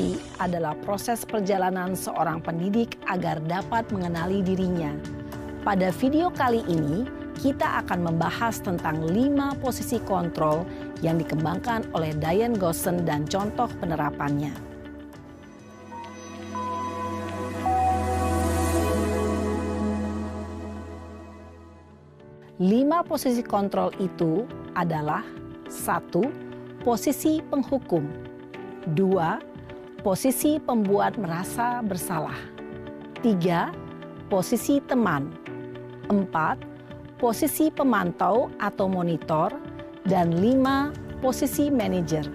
edukasi adalah proses perjalanan seorang pendidik agar dapat mengenali dirinya. Pada video kali ini, kita akan membahas tentang 5 posisi kontrol yang dikembangkan oleh Diane Gosson dan contoh penerapannya. Lima posisi kontrol itu adalah 1. Posisi penghukum. 2. Posisi pembuat merasa bersalah. 3. Posisi teman. 4. Posisi pemantau atau monitor. Dan 5. Posisi manajer.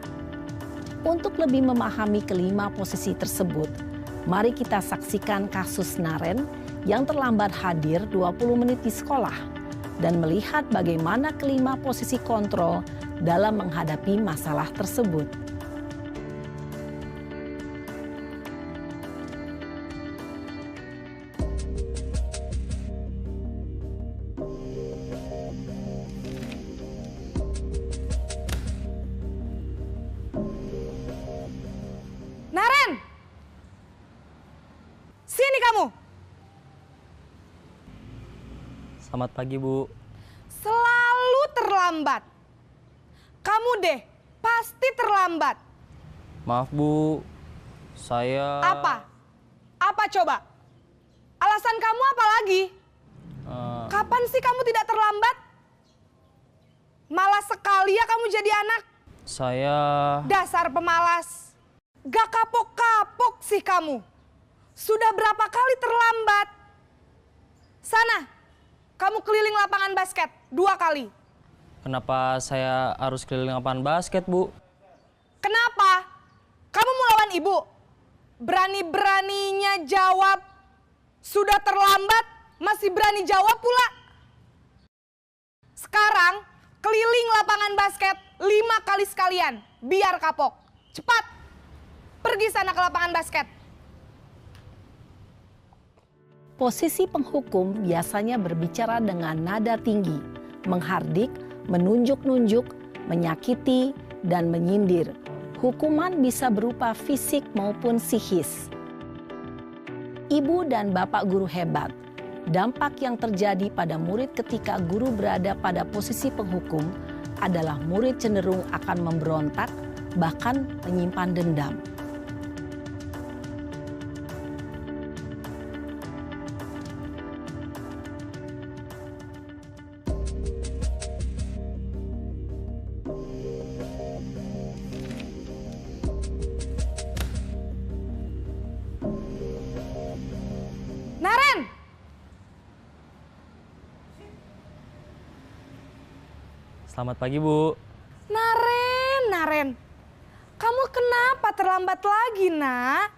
Untuk lebih memahami kelima posisi tersebut, mari kita saksikan kasus Naren yang terlambat hadir 20 menit di sekolah dan melihat bagaimana kelima posisi kontrol dalam menghadapi masalah tersebut. Naren! Sini kamu! Selamat pagi, Bu. Selalu terlambat. Kamu deh, pasti terlambat. Maaf, Bu. Saya... Apa? Apa coba? Alasan kamu apa lagi? Kapan sih kamu tidak terlambat? Malas sekali ya kamu jadi anak. Saya... Dasar pemalas. Gak kapok-kapok sih kamu. Sudah berapa kali terlambat? Sana, kamu keliling lapangan basket 2 kali. Kenapa saya harus keliling lapangan basket, Bu? Kenapa? Kamu mau lawan ibu? Berani-beraninya jawab. Sudah terlambat, masih berani jawab pula. Sekarang, keliling lapangan basket 5 kali sekalian. Biar kapok. Cepat. Pergi sana ke lapangan basket. Posisi penghukum biasanya berbicara dengan nada tinggi, menghardik, menunjuk-nunjuk, menyakiti, dan menyindir. Hukuman bisa berupa fisik maupun psikis. Ibu dan bapak guru hebat. Dampak yang terjadi pada murid ketika guru berada pada posisi penghukum adalah murid cenderung akan memberontak, bahkan menyimpan dendam. Naren! Selamat pagi, Bu. Naren. Kamu kenapa terlambat lagi, nak?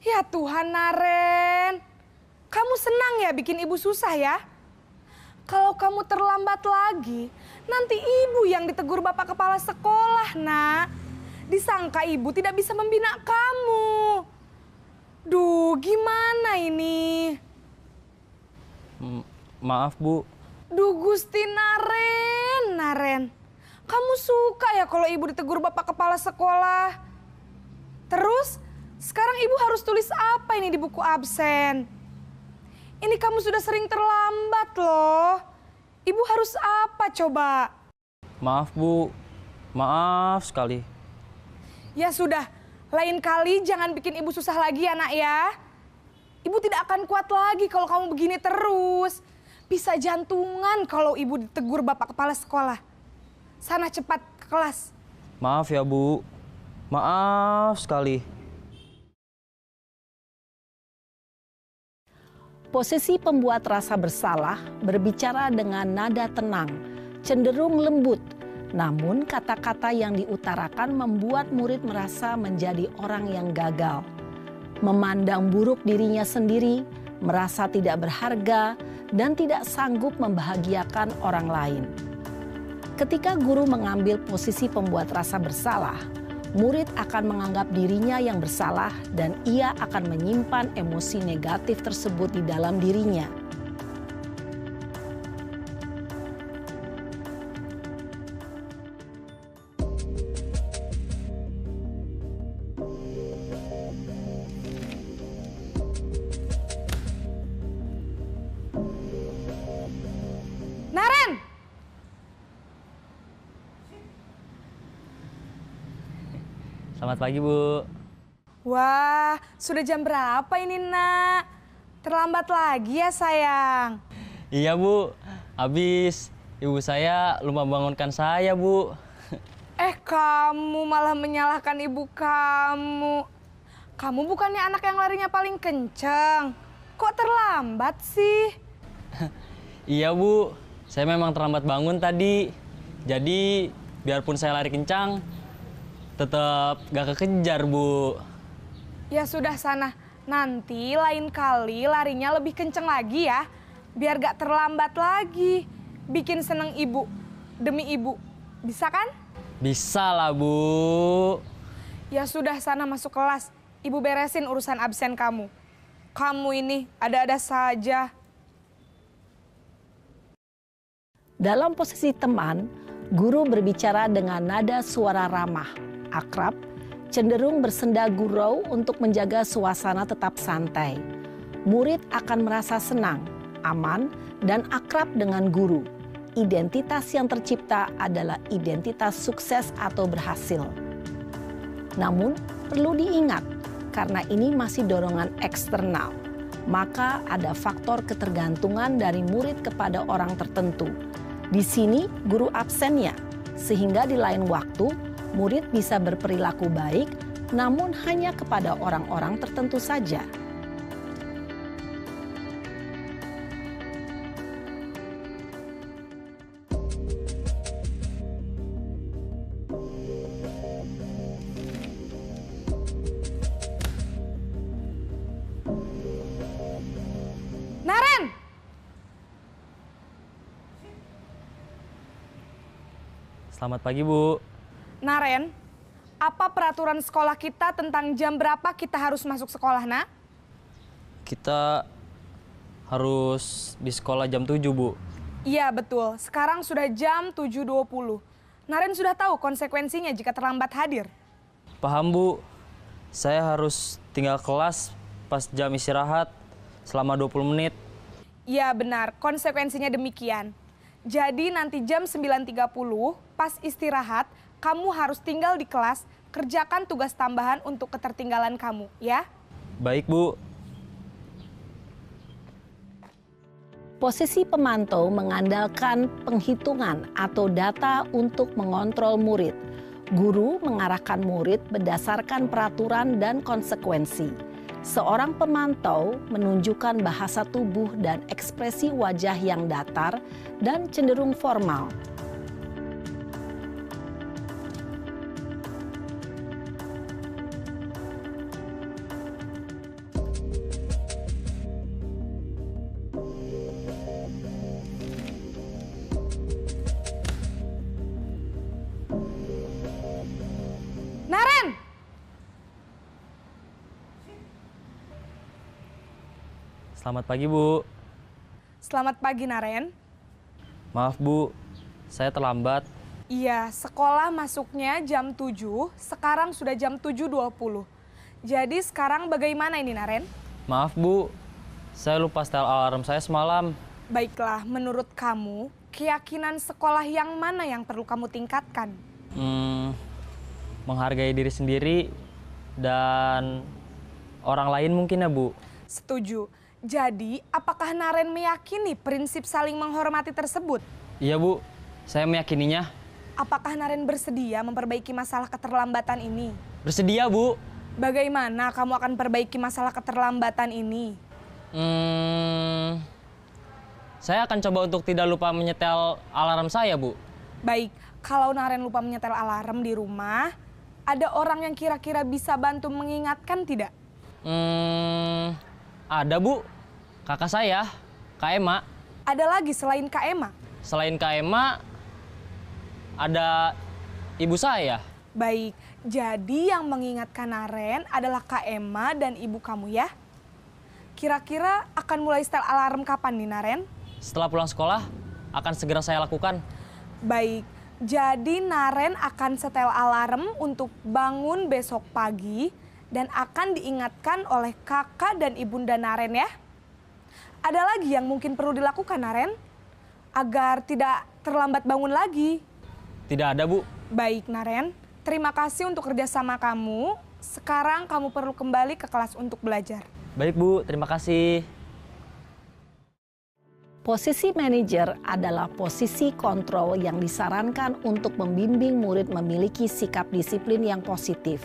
Ya Tuhan, Naren. Kamu senang ya bikin ibu susah ya? Kalau kamu terlambat lagi, nanti ibu yang ditegur bapak kepala sekolah, nak. Disangka ibu tidak bisa membina kamu. Duh, gimana ini? Maaf, Bu. Duh, Gusti Naren. Kamu suka ya kalau ibu ditegur bapak kepala sekolah? Terus, sekarang ibu harus tulis apa ini di buku absen? Ini kamu sudah sering terlambat loh. Ibu harus apa coba? Maaf, Bu. Maaf sekali. Ya sudah, lain kali jangan bikin ibu susah lagi ya, nak ya. Ibu tidak akan kuat lagi kalau kamu begini terus. Bisa jantungan kalau ibu ditegur bapak kepala sekolah. Sana cepat ke kelas. Maaf ya, Bu. Maaf sekali. Posisi pembuat rasa bersalah berbicara dengan nada tenang, cenderung lembut. Namun kata-kata yang diutarakan membuat murid merasa menjadi orang yang gagal. Memandang buruk dirinya sendiri, merasa tidak berharga, dan tidak sanggup membahagiakan orang lain. Ketika guru mengambil posisi pembuat rasa bersalah, murid akan menganggap dirinya yang bersalah dan ia akan menyimpan emosi negatif tersebut di dalam dirinya. Selamat pagi, Bu. Wah, sudah jam berapa ini, Nak? Terlambat lagi ya, sayang? Iya, Bu. Habis ibu saya lupa bangunkan saya, Bu. Kamu malah menyalahkan ibu kamu. Kamu bukannya anak yang larinya paling kenceng. Kok terlambat sih? Iya, Bu. Saya memang terlambat bangun tadi. Jadi, biarpun saya lari kencang, tetap gak kekejar, Bu. Ya sudah sana, nanti lain kali larinya lebih kenceng lagi ya. Biar gak terlambat lagi. Bikin seneng ibu, demi ibu. Bisa kan? Bisa lah, Bu. Ya sudah sana masuk kelas. Ibu beresin urusan absen kamu. Kamu ini ada-ada saja. Dalam posisi teman, guru berbicara dengan nada suara ramah, akrab, cenderung bersenda gurau untuk menjaga suasana tetap santai. Murid akan merasa senang, aman, dan akrab dengan guru. Identitas yang tercipta adalah identitas sukses atau berhasil. Namun, perlu diingat, karena ini masih dorongan eksternal, maka ada faktor ketergantungan dari murid kepada orang tertentu. Di sini guru absennya, sehingga di lain waktu murid bisa berperilaku baik, namun hanya kepada orang-orang tertentu saja. Naren! Selamat pagi, Bu. Naren, apa peraturan sekolah kita tentang jam berapa kita harus masuk sekolah, Nak? Kita harus di sekolah jam 7, Bu. Iya, betul. Sekarang sudah jam 7.20. Naren sudah tahu konsekuensinya jika terlambat hadir. Paham, Bu. Saya harus tinggal kelas pas jam istirahat selama 20 menit. Iya, benar. Konsekuensinya demikian. Jadi nanti jam 9.30 pas istirahat, kamu harus tinggal di kelas, kerjakan tugas tambahan untuk ketertinggalan kamu, ya? Baik, Bu. Posisi pemantau mengandalkan penghitungan atau data untuk mengontrol murid. Guru mengarahkan murid berdasarkan peraturan dan konsekuensi. Seorang pemantau menunjukkan bahasa tubuh dan ekspresi wajah yang datar dan cenderung formal. Naren! Selamat pagi, Bu. Selamat pagi, Naren. Maaf, Bu. Saya terlambat. Iya, sekolah masuknya jam 7, sekarang sudah jam 7.20. Jadi sekarang bagaimana ini, Naren? Maaf, Bu. Saya lupa setel alarm saya semalam. Baiklah, menurut kamu, keyakinan sekolah yang mana yang perlu kamu tingkatkan? Menghargai diri sendiri dan orang lain mungkin ya, Bu. Setuju. Jadi, apakah Naren meyakini prinsip saling menghormati tersebut? Iya, Bu. Saya meyakininya. Apakah Naren bersedia memperbaiki masalah keterlambatan ini? Bersedia, Bu. Bagaimana kamu akan perbaiki masalah keterlambatan ini? Saya akan coba untuk tidak lupa menyetel alarm saya, Bu. Baik, kalau Naren lupa menyetel alarm di rumah, ada orang yang kira-kira bisa bantu mengingatkan tidak? Ada, Bu. Kakak saya, Kak Ema. Ada lagi selain Kak Ema? Selain Kak Ema, ada ibu saya. Baik, jadi yang mengingatkan Naren adalah Kak Ema dan ibu kamu ya? Kira-kira akan mulai setel alarm kapan nih, Naren? Setelah pulang sekolah, akan segera saya lakukan. Baik, jadi Naren akan setel alarm untuk bangun besok pagi dan akan diingatkan oleh kakak dan ibunda Naren ya. Ada lagi yang mungkin perlu dilakukan, Naren? Agar tidak terlambat bangun lagi. Tidak ada, Bu. Baik, Naren. terima kasih untuk kerjasama kamu. Sekarang kamu perlu kembali ke kelas untuk belajar. Baik Bu, terima kasih. Posisi manajer adalah posisi kontrol yang disarankan untuk membimbing murid memiliki sikap disiplin yang positif,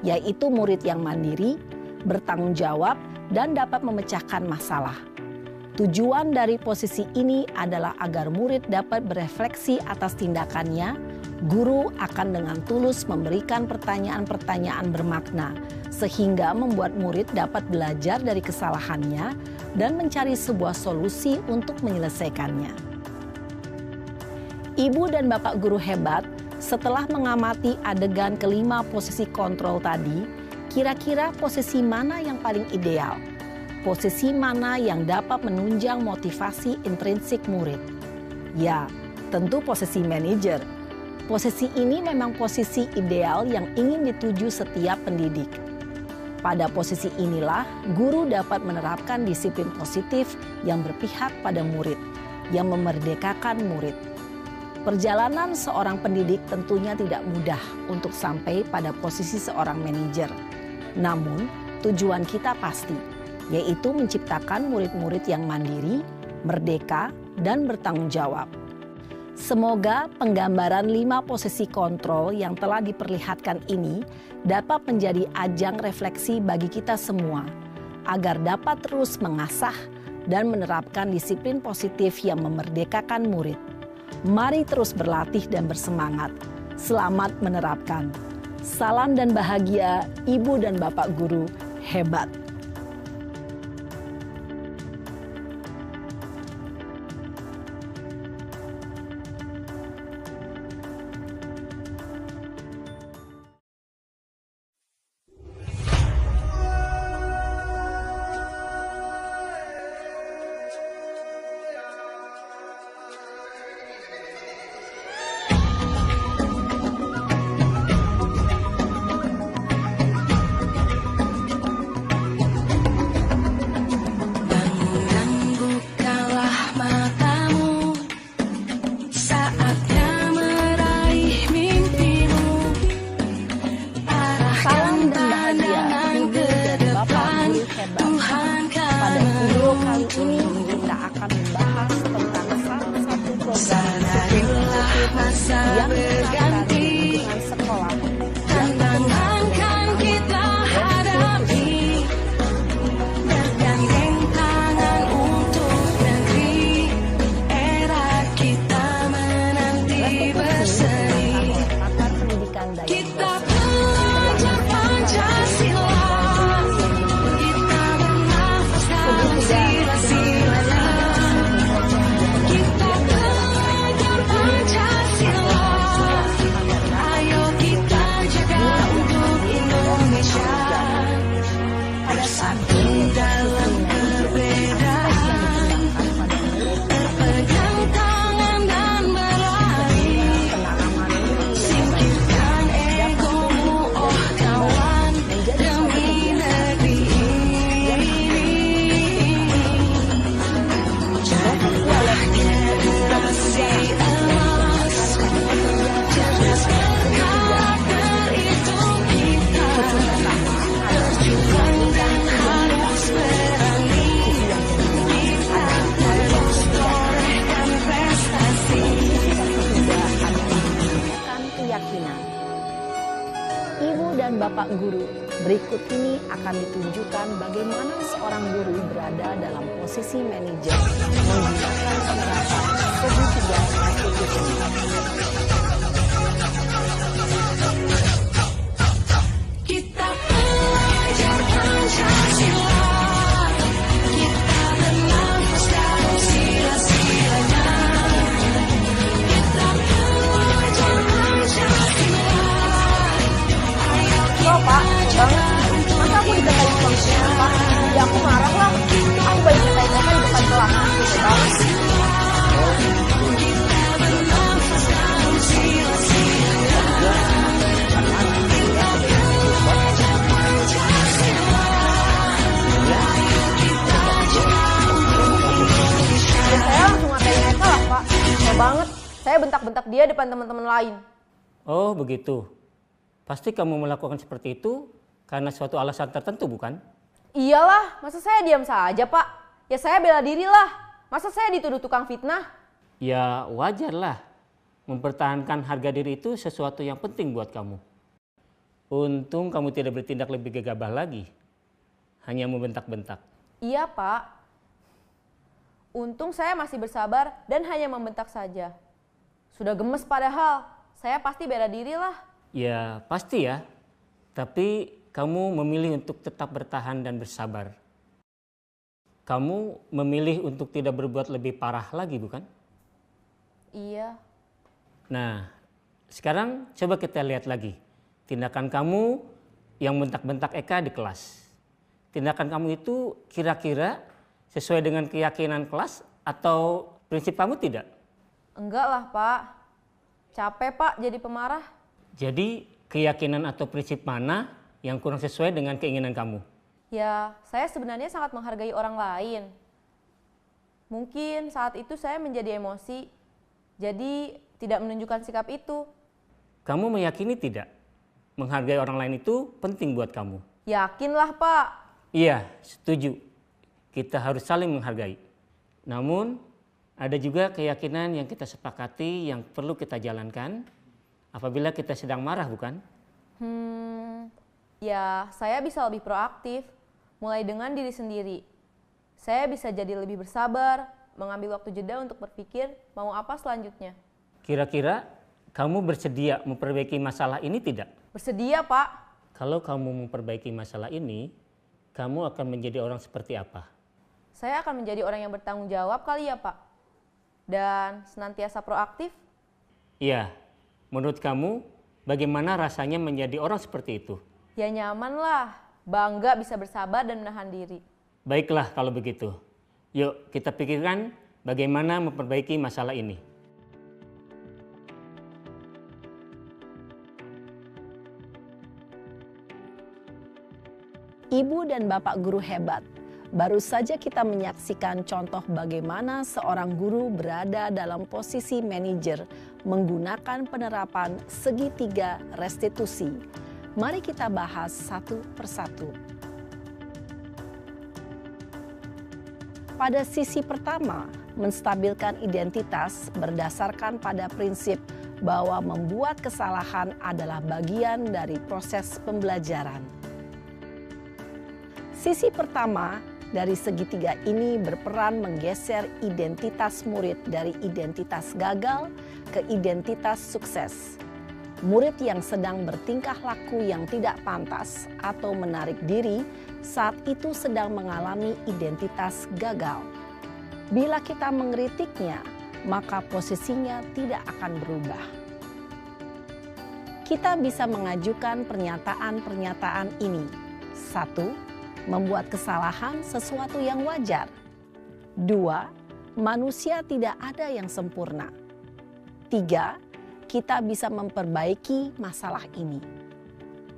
yaitu murid yang mandiri, bertanggung jawab, dan dapat memecahkan masalah. Tujuan dari posisi ini adalah agar murid dapat berefleksi atas tindakannya. Guru akan dengan tulus memberikan pertanyaan-pertanyaan bermakna, sehingga membuat murid dapat belajar dari kesalahannya dan mencari sebuah solusi untuk menyelesaikannya. Ibu dan Bapak guru hebat, setelah mengamati adegan kelima posisi kontrol tadi, kira-kira posisi mana yang paling ideal? Posisi mana yang dapat menunjang motivasi intrinsik murid? Ya, tentu posisi manajer. Posisi ini memang posisi ideal yang ingin dituju setiap pendidik. Pada posisi inilah, guru dapat menerapkan disiplin positif yang berpihak pada murid, yang memerdekakan murid. Perjalanan seorang pendidik tentunya tidak mudah untuk sampai pada posisi seorang manajer. Namun, tujuan kita pasti, yaitu menciptakan murid-murid yang mandiri, merdeka, dan bertanggung jawab. Semoga penggambaran 5 posisi kontrol yang telah diperlihatkan ini dapat menjadi ajang refleksi bagi kita semua, agar dapat terus mengasah dan menerapkan disiplin positif yang memerdekakan murid. Mari terus berlatih dan bersemangat. Selamat menerapkan. Salam dan bahagia, Ibu dan Bapak guru hebat. Yang berganti dengan sekolah tantangan kita hadapi, bergandeng tangan untuk negeri, era kita menanti berseri. Kita belajar Pancasila, kita bernafas dalam sila-silanya. Kita belajar Pancasila, ayo kita jaga untuk Indonesia. Bersatu dalam perbedaan, berpegang tangan dan berlari. Singkirkan egomu, oh kawan, demi negeri ini. Jadilah generasi emas, cerdas berkarakter itu kita. Berjuang dan harus berani, kita terus torehkan prestasi. Keyakinan. Ibu dan Bapak guru, berikut ini akan ditunjukkan bagaimana seorang guru berada dalam posisi manajer menggunakan penerapan segitiga konstitusi. Kita belajar Pancasila, kita bernafas dalam sila-silanya. Kita belajar Pancasila, ayo kita jaga untuk Masa aku dikatain sama siapa? Ya aku marah lah. Aku baik dikatain apa di depan kelas. Gitu banget. bernafas dalam sila-silanya. Kita belajar Pancasila, ayo kita jaga untuk Indonesia. Dan saya langsung ngatain mereka lah, Pak. Saya banget. Saya bentak-bentak dia depan teman-teman lain. Oh begitu. Pasti kamu melakukan seperti itu karena suatu alasan tertentu, bukan? Iyalah, masa saya diam saja, Pak? Ya saya bela diri lah. Masa saya dituduh tukang fitnah? Ya wajarlah. Mempertahankan harga diri itu sesuatu yang penting buat kamu. Untung kamu tidak bertindak lebih gegabah lagi. Hanya membentak-bentak. Iya, Pak. Untung saya masih bersabar dan hanya membentak saja. Sudah gemes padahal. Saya pasti bela diri lah. Ya pasti ya. Tapi kamu memilih untuk tetap bertahan dan bersabar. Kamu memilih untuk tidak berbuat lebih parah lagi, bukan? Iya. Nah, sekarang coba kita lihat lagi. Tindakan kamu yang bentak-bentak Eka di kelas. Tindakan kamu itu kira-kira sesuai dengan keyakinan kelas atau prinsip kamu tidak? Enggak lah, Pak. Capek, Pak, jadi pemarah. Jadi keyakinan atau prinsip mana yang kurang sesuai dengan keinginan kamu? Ya, saya sebenarnya sangat menghargai orang lain. Mungkin saat itu saya menjadi emosi, jadi tidak menunjukkan sikap itu. Kamu meyakini tidak? Menghargai orang lain itu penting buat kamu. Yakinlah, Pak. Iya, setuju. Kita harus saling menghargai. Namun, ada juga keyakinan yang kita sepakati yang perlu kita jalankan apabila kita sedang marah, bukan? Ya, saya bisa lebih proaktif, mulai dengan diri sendiri. Saya bisa jadi lebih bersabar, mengambil waktu jeda untuk berpikir mau apa selanjutnya. Kira-kira kamu bersedia memperbaiki masalah ini tidak? Bersedia, Pak. Kalau kamu memperbaiki masalah ini, kamu akan menjadi orang seperti apa? Saya akan menjadi orang yang bertanggung jawab kali ya, Pak. Dan senantiasa proaktif. Iya, menurut kamu bagaimana rasanya menjadi orang seperti itu? Ya nyaman lah, bangga bisa bersabar dan menahan diri. Baiklah kalau begitu. Yuk kita pikirkan bagaimana memperbaiki masalah ini. Ibu dan Bapak guru hebat, baru saja kita menyaksikan contoh bagaimana seorang guru berada dalam posisi manajer menggunakan penerapan segitiga restitusi. Mari kita bahas satu persatu. Pada sisi pertama, menstabilkan identitas berdasarkan pada prinsip bahwa membuat kesalahan adalah bagian dari proses pembelajaran. Sisi pertama dari segitiga ini berperan menggeser identitas murid dari identitas gagal ke identitas sukses. Murid yang sedang bertingkah laku yang tidak pantas atau menarik diri saat itu sedang mengalami identitas gagal. Bila kita mengkritiknya, maka posisinya tidak akan berubah. Kita bisa mengajukan pernyataan-pernyataan ini. 1. Membuat kesalahan sesuatu yang wajar. 2. Manusia tidak ada yang sempurna. 3. Kita bisa memperbaiki masalah ini.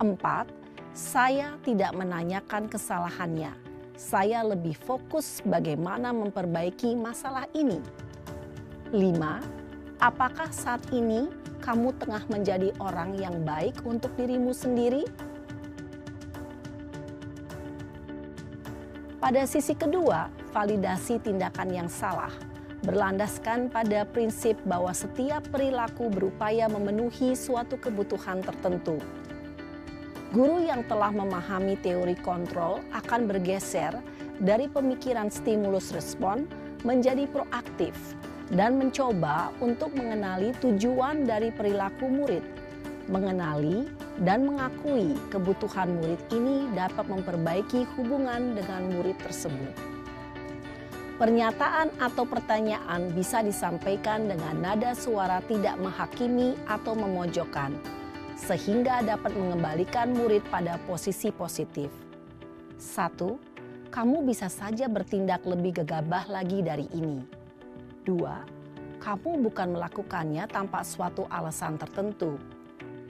4. Saya tidak menanyakan kesalahannya. Saya lebih fokus bagaimana memperbaiki masalah ini. 5. Apakah saat ini kamu tengah menjadi orang yang baik untuk dirimu sendiri? Pada sisi kedua, validasi tindakan yang salah berlandaskan pada prinsip bahwa setiap perilaku berupaya memenuhi suatu kebutuhan tertentu. Guru yang telah memahami teori kontrol akan bergeser dari pemikiran stimulus respon menjadi proaktif dan mencoba untuk mengenali tujuan dari perilaku murid. Mengenali dan mengakui kebutuhan murid ini dapat memperbaiki hubungan dengan murid tersebut. Pernyataan atau pertanyaan bisa disampaikan dengan nada suara tidak menghakimi atau memojokkan, sehingga dapat mengembalikan murid pada posisi positif. 1. Kamu bisa saja bertindak lebih gegabah lagi dari ini. 2. Kamu bukan melakukannya tanpa suatu alasan tertentu.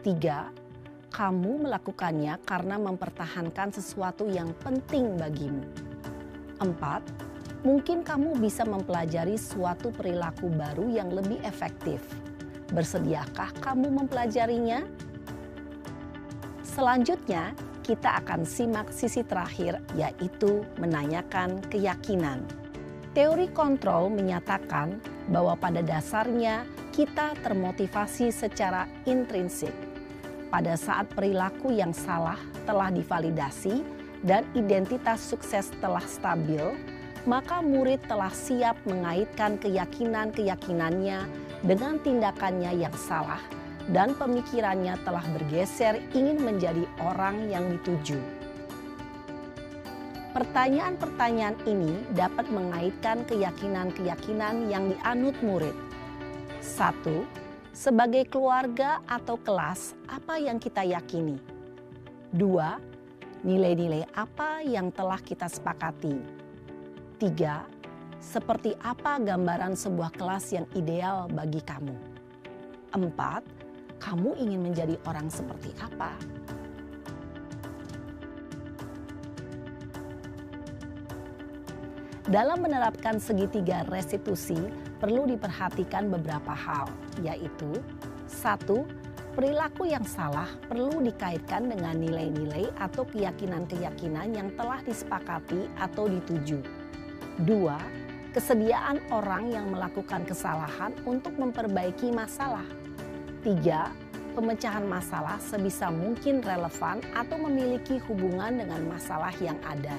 3. Kamu melakukannya karena mempertahankan sesuatu yang penting bagimu. 4. Mungkin kamu bisa mempelajari suatu perilaku baru yang lebih efektif. Bersediakah kamu mempelajarinya? Selanjutnya, kita akan simak sisi terakhir, yaitu menanyakan keyakinan. Teori kontrol menyatakan bahwa pada dasarnya kita termotivasi secara intrinsik. Pada saat perilaku yang salah telah divalidasi dan identitas sukses telah stabil, maka murid telah siap mengaitkan keyakinan-keyakinannya dengan tindakannya yang salah dan pemikirannya telah bergeser ingin menjadi orang yang dituju. Pertanyaan-pertanyaan ini dapat mengaitkan keyakinan-keyakinan yang dianut murid. 1. Sebagai keluarga atau kelas, apa yang kita yakini? 2. Nilai-nilai apa yang telah kita sepakati? 3. Seperti apa gambaran sebuah kelas yang ideal bagi kamu? 4. Kamu ingin menjadi orang seperti apa? Dalam menerapkan segitiga restitusi, perlu diperhatikan beberapa hal, yaitu 1. Perilaku yang salah perlu dikaitkan dengan nilai-nilai atau keyakinan-keyakinan yang telah disepakati atau dituju. 2. Kesediaan orang yang melakukan kesalahan untuk memperbaiki masalah. 3. Pemecahan masalah sebisa mungkin relevan atau memiliki hubungan dengan masalah yang ada.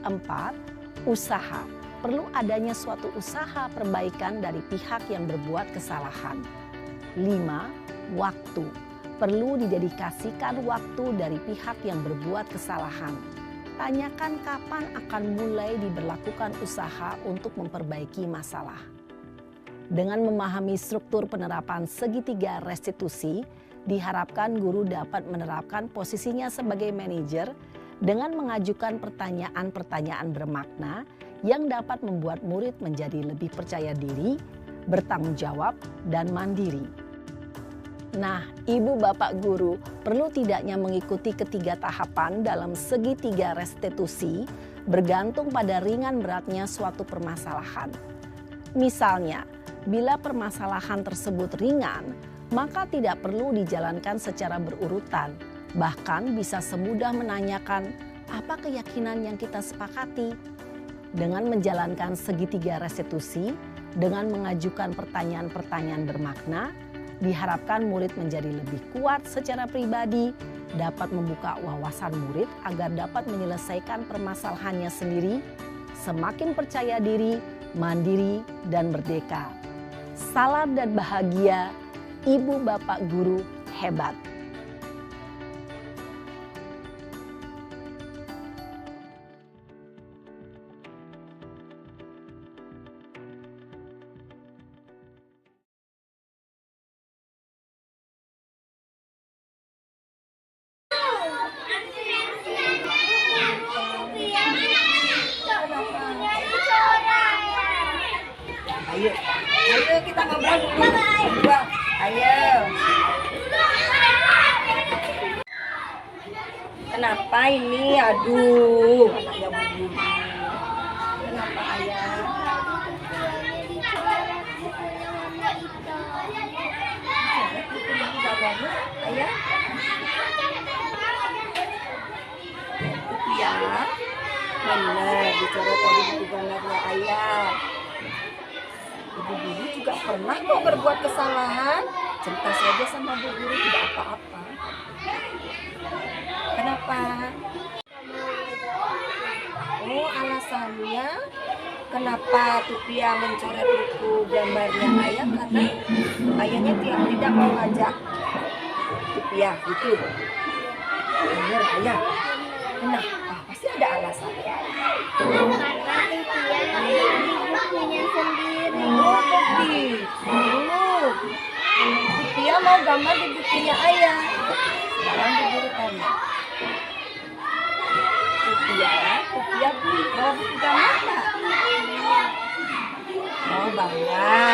4. Usaha. Perlu adanya suatu usaha perbaikan dari pihak yang berbuat kesalahan. 5. Waktu. Perlu didedikasikan waktu dari pihak yang berbuat kesalahan. Tanyakan kapan akan mulai diberlakukan usaha untuk memperbaiki masalah. Dengan memahami struktur penerapan segitiga restitusi, diharapkan guru dapat menerapkan posisinya sebagai manajer dengan mengajukan pertanyaan-pertanyaan bermakna yang dapat membuat murid menjadi lebih percaya diri, bertanggung jawab, dan mandiri. Nah, Ibu Bapak Guru perlu tidaknya mengikuti ketiga tahapan dalam segitiga restitusi bergantung pada ringan beratnya suatu permasalahan. Misalnya, bila permasalahan tersebut ringan, maka tidak perlu dijalankan secara berurutan. Bahkan bisa semudah menanyakan, apa keyakinan yang kita sepakati? Dengan menjalankan segitiga restitusi, dengan mengajukan pertanyaan-pertanyaan bermakna, diharapkan murid menjadi lebih kuat secara pribadi, dapat membuka wawasan murid agar dapat menyelesaikan permasalahannya sendiri, semakin percaya diri, mandiri, dan merdeka. Salam dan bahagia, Ibu Bapak Guru hebat. Ayo kita ngobrol dulu. Ayo. Kenapa ini? Aduh, anaknya Bu. Kenapa ayah? Ayah? Ya, benar. Bicara tadi buku gambarnya ayah. Ibu guru juga pernah kok berbuat kesalahan. Cerita saja sama Bu Guru, tidak apa-apa. Kenapa? Oh, alasannya kenapa Tupia mencoret buku gambarnya ayah karena ayahnya tidak mau ngajak Tupia gitu. Benar ayah. Kenapa? Pasti ada alasannya. Karena Tupia punya sendiri. Oh, begitu. Tupia mau gambar di bukunya ayah. Sekarang Bu Guru tanya. Tupia bawa buku gambar nggak? Oh, bangga.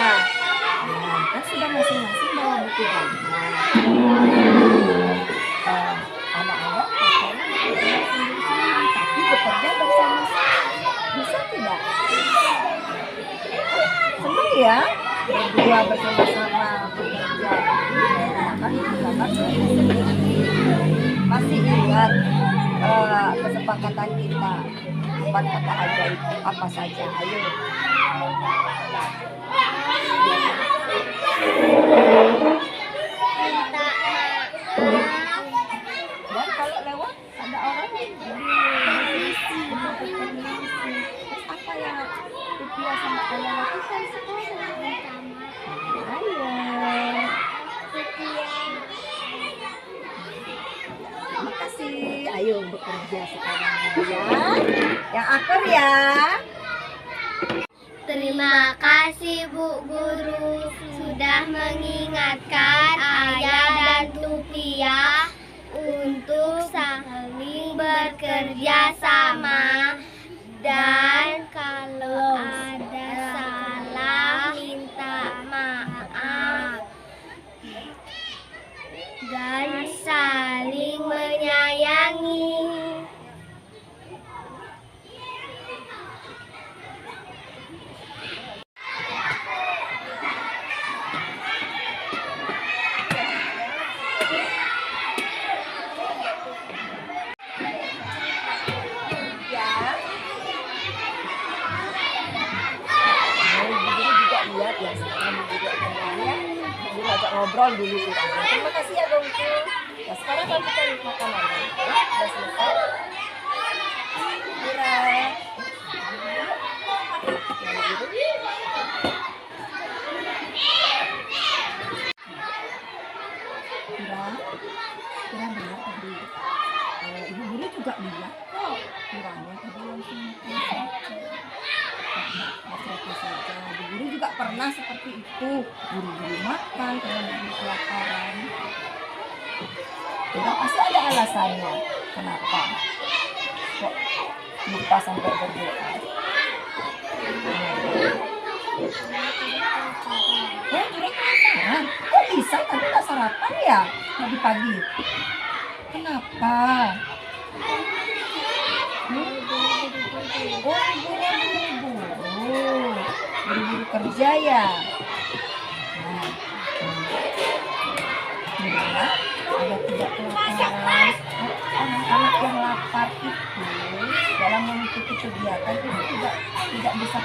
Nah, kan sudah masing-masing bawa buku gambar. Anak-anak sendiri-sendiri, tapi bekerja bersama-sama. Bisa tidak? Senang ya? Berdua bersama-sama bekerja. Maka itu gambar sendiri. Masih ingat kesepakatan kita 4 kata ajaib apa saja? Ayo. Minta maaf. Dan kalau lewat ada orang yang terus apa yang Rupiah sama Ayah lakukan sekarang? Minta maaf. Ayo. Rupiah. Terima kasih. Ayo bekerja sekarang ya. Yang akur ya. Terima kasih Bu Guru sudah mengingatkan Ayah dan Rupiah untuk saling bekerja sama dan kalau ada salah minta maaf dan saling menyayangi. Ya sekarang juga kembali ya. Jadi ajak ngobrol dulu kita. Terima kasih ya Gongku. Nah sekarang kan kita makan lagi. Ya, udah selesai. Kira. Kira bilang tadi. Ibu guru juga bilang kok. Kiranya tadi langsung makan saja. Bu guru juga pernah seperti itu. Buru-buru makan karena buru kelaparan. Tidak pasti ada alasannya. Kenapa? Kok lupa sampai berdoa? Ya, jadi kelaparan. Kok bisa tadi tak sarapan ya pagi-pagi? Kenapa? Oh, ibunya buru-buru kerja ya. Nah, gimana? Agar tidak kelaparan. Anak-anak yang lapar itu dalam mengikuti kegiatan itu tidak bisa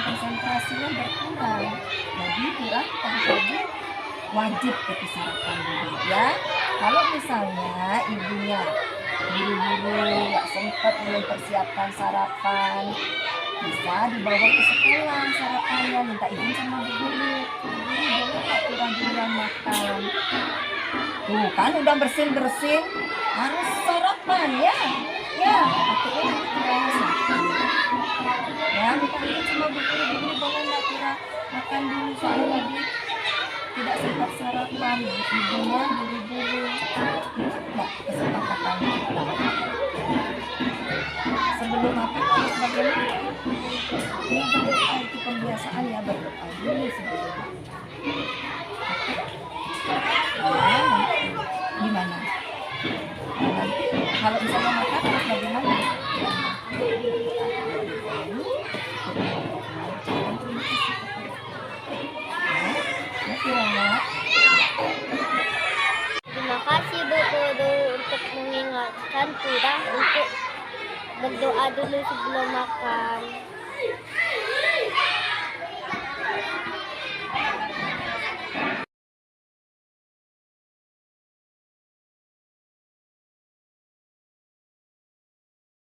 konsentrasinya berkurang. Jadi kurang pagi-pagi wajib kita sarapan dulu ya. Kalau misalnya ibunya buru-buru nggak sempat mempersiapkan sarapan, bisa dibawa ke sekolah sarapannya, minta izin sama bu guru. Bu guru boleh nggak kurang makan? Tuh kan udah bersin harus sarapan ya. Ya, akhirnya nanti tidak sakit. Ya, minta izin sama bu guru boleh nggak kurang makan dulu soalnya lagi tidak sempat sarapan. Ibunya buru-buru. Nah, kesepakatan kita. Sebelum makan harus bagaimana? Ya, berdoa itu pembiasaan ya, berdoa dulu sebelum makan. Gimana? Nanti kalau misalnya makan harus bagaimana? Terima kasih Bu Guru untuk mengingatkan kita untuk berdoa dulu sebelum makan.